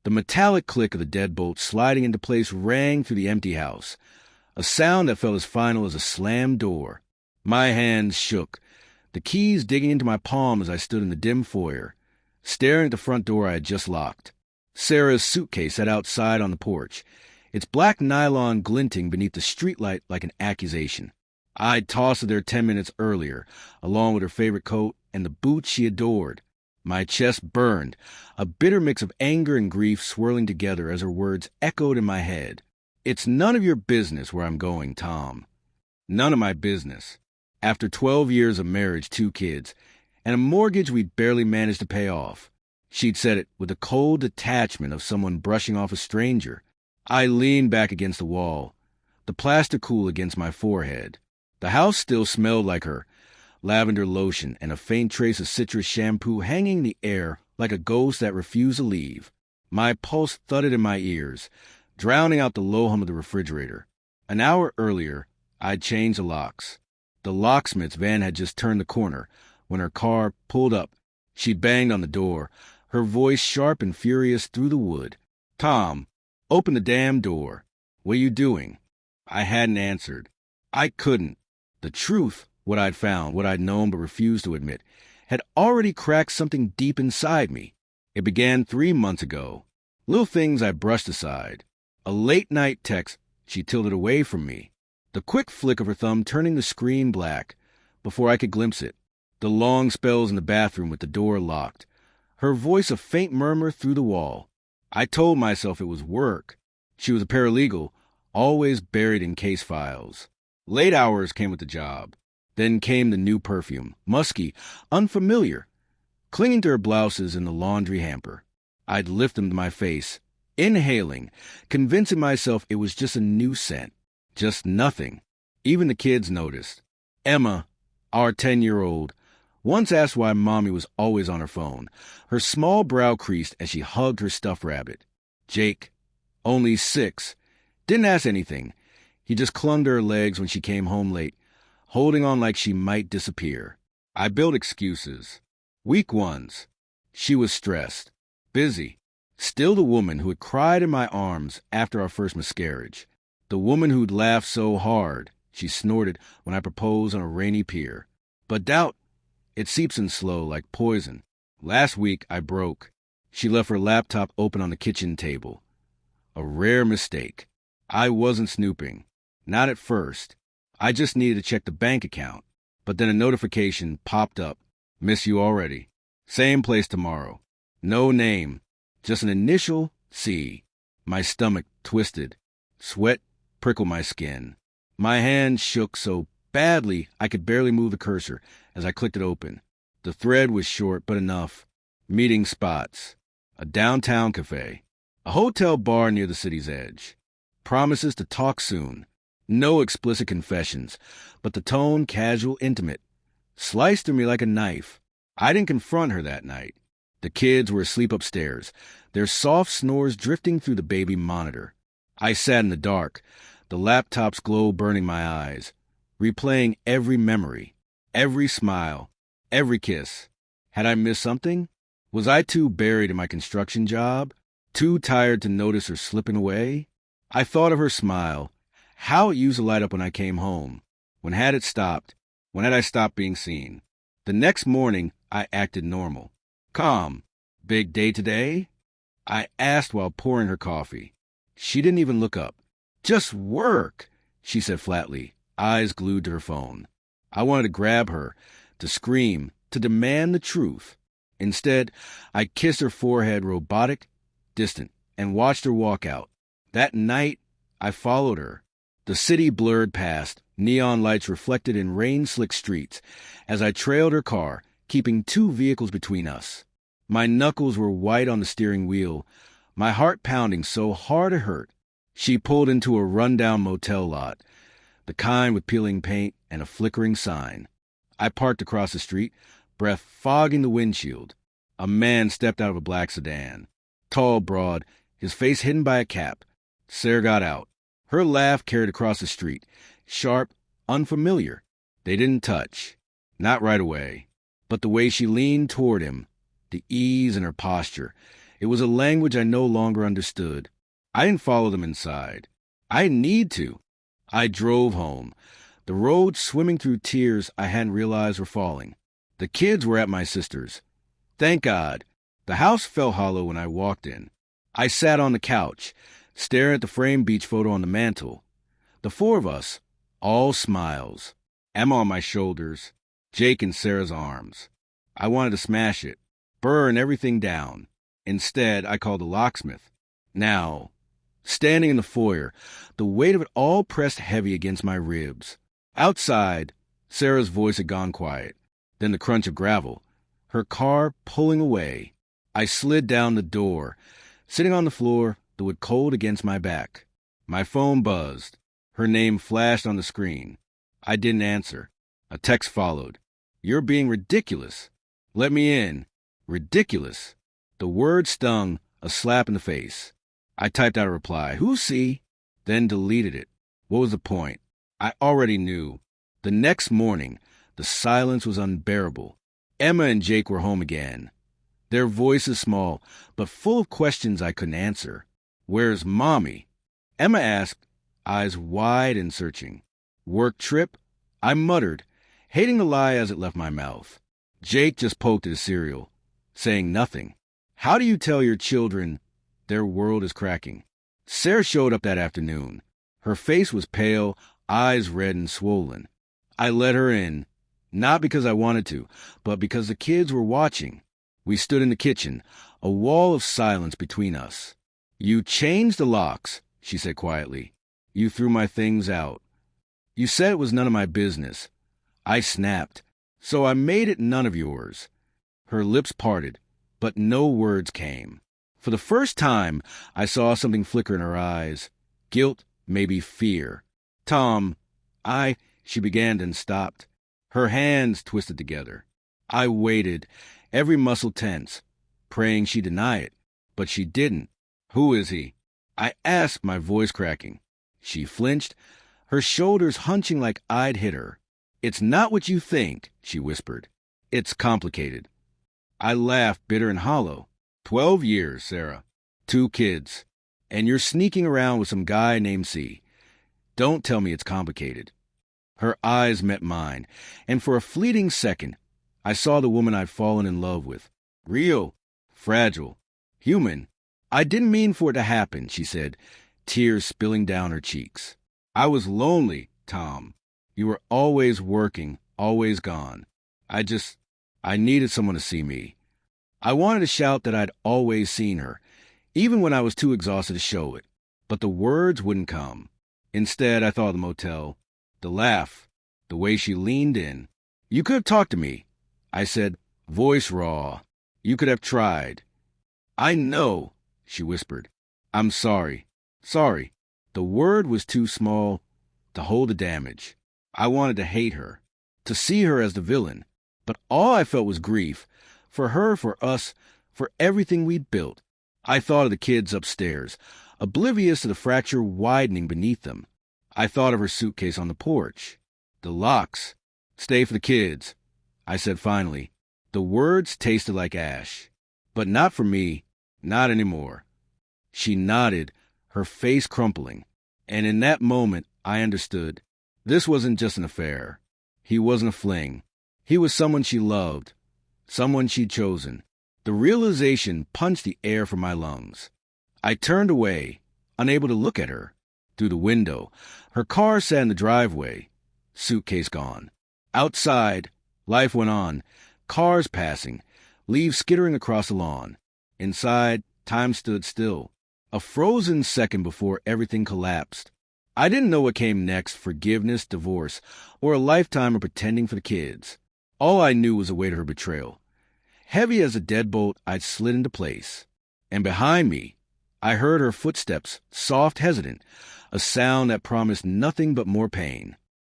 The metallic click of the deadbolt sliding into place rang through the empty house, a sound that felt as final as a slammed door. My hands shook, the keys digging into my palm as I stood in the dim foyer, staring at the front door I had just locked. Sarah's suitcase sat outside on the porch, its black nylon glinting beneath the streetlight like an accusation. I'd tossed her there 10 minutes earlier, along with her favorite coat and the boots she adored. My chest burned, a bitter mix of anger and grief swirling together as her words echoed in my head. It's none of your business where I'm going, Tom. None of my business. After 12 years of marriage, 2 kids, and a mortgage we'd barely managed to pay off. She'd said it with the cold detachment of someone brushing off a stranger. I leaned back against the wall, the plaster cool against my forehead. The house still smelled like her, lavender lotion and a faint trace of citrus shampoo hanging in the air like a ghost that refused to leave. My pulse thudded in my ears, drowning out the low hum of the refrigerator. An hour earlier, I'd changed the locks. The locksmith's van had just turned the corner when her car pulled up. She banged on the door, her voice sharp and furious through the wood. "Tom, open the damn door. What are you doing?" I hadn't answered. I couldn't. The truth, what I'd found, what I'd known but refused to admit, had already cracked something deep inside me. It began 3 months ago. Little things I brushed aside. A late-night text she tilted away from me. The quick flick of her thumb turning the screen black before I could glimpse it. The long spells in the bathroom with the door locked. Her voice a faint murmur through the wall. I told myself it was work. She was a paralegal, always buried in case files. Late hours came with the job. Then came the new perfume, musky, unfamiliar, clinging to her blouses in the laundry hamper. I'd lift them to my face, inhaling, convincing myself it was just a new scent. Just nothing. Even the kids noticed. Emma, our 10-year-old, once asked why Mommy was always on her phone. Her small brow creased as she hugged her stuffed rabbit. Jake, only 6, didn't ask anything. He just clung to her legs when she came home late, holding on like she might disappear. I built excuses. Weak ones. She was stressed, busy. Still the woman who had cried in my arms after our first miscarriage. The woman who'd laughed so hard, she snorted when I proposed on a rainy pier. But doubt, it seeps in slow like poison. Last week I broke. She left her laptop open on the kitchen table. A rare mistake. I wasn't snooping. Not at first. I just needed to check the bank account. But then a notification popped up. Miss you already. Same place tomorrow. No name. Just an initial C. My stomach twisted. Sweat prickled my skin. My hand shook so badly I could barely move the cursor as I clicked it open. The thread was short but enough. Meeting spots. A downtown cafe. A hotel bar near the city's edge. Promises to talk soon. No explicit confessions, but the tone casual, intimate. Sliced through me like a knife. I didn't confront her that night. The kids were asleep upstairs, their soft snores drifting through the baby monitor. I sat in the dark, the laptop's glow burning my eyes, replaying every memory, every smile, every kiss. Had I missed something? Was I too buried in my construction job? Too tired to notice her slipping away? I thought of her smile, how it used to light up when I came home. When had it stopped? When had I stopped being seen? The next morning, I acted normal. Calm. Big day today? I asked while pouring her coffee. She didn't even look up. Just work, she said flatly, eyes glued to her phone. I wanted to grab her, to scream, to demand the truth. Instead, I kissed her forehead, robotic, distant, and watched her walk out. That night, I followed her. The city blurred past, neon lights reflected in rain-slick streets, as I trailed her car, keeping 2 vehicles between us. My knuckles were white on the steering wheel, my heart pounding so hard it hurt. She pulled into a rundown motel lot, the kind with peeling paint and a flickering sign. I parked across the street, breath fogging the windshield. A man stepped out of a black sedan. Tall, broad, his face hidden by a cap. Sarah got out. Her laugh carried across the street, sharp, unfamiliar. They didn't touch. Not right away. But the way she leaned toward him, the ease in her posture, It was a language I no longer understood. I didn't follow them inside. I didn't need to. I drove home, the road swimming through tears I hadn't realized were falling. The kids were at my sister's. Thank God. The house felt hollow when I walked in. I sat on the couch, staring at the framed beach photo on the mantel. The four of us, all smiles. Emma on my shoulders, Jake in Sarah's arms. I wanted to smash it, burn everything down. Instead, I called the locksmith. Now, standing in the foyer, the weight of it all pressed heavy against my ribs. Outside, Sarah's voice had gone quiet. Then the crunch of gravel. Her car pulling away. I slid down the door, sitting on the floor, the wood cold against my back. My phone buzzed. Her name flashed on the screen. I didn't answer. A text followed. You're being ridiculous. Let me in. Ridiculous. The word stung, a slap in the face. I typed out a reply. Who's C? Then deleted it. What was the point? I already knew. The next morning, the silence was unbearable. Emma and Jake were home again. Their voices small, but full of questions I couldn't answer. Where's Mommy? Emma asked, eyes wide and searching. Work trip? I muttered, hating the lie as it left my mouth. Jake just poked at his cereal, saying nothing. How do you tell your children their world is cracking? Sarah showed up that afternoon. Her face was pale, eyes red and swollen. I let her in, not because I wanted to, but because the kids were watching. We stood in the kitchen, a wall of silence between us. You changed the locks, she said quietly. You threw my things out. You said it was none of my business. I snapped. So I made it none of yours. Her lips parted, but no words came. For the first time, I saw something flicker in her eyes. Guilt, maybe fear. Tom, she began and stopped. Her hands twisted together. I waited, every muscle tense, praying she'd deny it. But she didn't. Who is he? I asked, my voice cracking. She flinched, her shoulders hunching like I'd hit her. It's not what you think, she whispered. It's complicated. I laughed, bitter and hollow. 12 years, Sarah. 2 kids. And you're sneaking around with some guy named C. Don't tell me it's complicated. Her eyes met mine, and for a fleeting second, I saw the woman I'd fallen in love with. Real, fragile, human. I didn't mean for it to happen, she said, tears spilling down her cheeks. I was lonely, Tom. You were always working, always gone. I needed someone to see me. I wanted to shout that I'd always seen her, even when I was too exhausted to show it. But the words wouldn't come. Instead, I thought of the motel, the laugh, the way she leaned in. You could have talked to me, I said, voice raw. You could have tried. I know, she whispered. I'm sorry. Sorry. The word was too small to hold the damage. I wanted to hate her, to see her as the villain. But all I felt was grief, for her, for us, for everything we'd built. I thought of the kids upstairs, oblivious to the fracture widening beneath them. I thought of her suitcase on the porch. The locks. Stay for the kids, I said finally. The words tasted like ash. But not for me, not anymore. She nodded, her face crumpling. And in that moment, I understood. This wasn't just an affair. He wasn't a fling. He was someone she loved, someone she'd chosen. The realization punched the air from my lungs. I turned away, unable to look at her. Through the window, her car sat in the driveway, suitcase gone. Outside, life went on, cars passing, leaves skittering across the lawn. Inside, time stood still, a frozen second before everything collapsed. I didn't know what came next, forgiveness, divorce, or a lifetime of pretending for the kids. All I knew was the weight of her betrayal. Heavy as a deadbolt, I'd slid into place. And behind me, I heard her footsteps, soft, hesitant, a sound that promised nothing but more pain.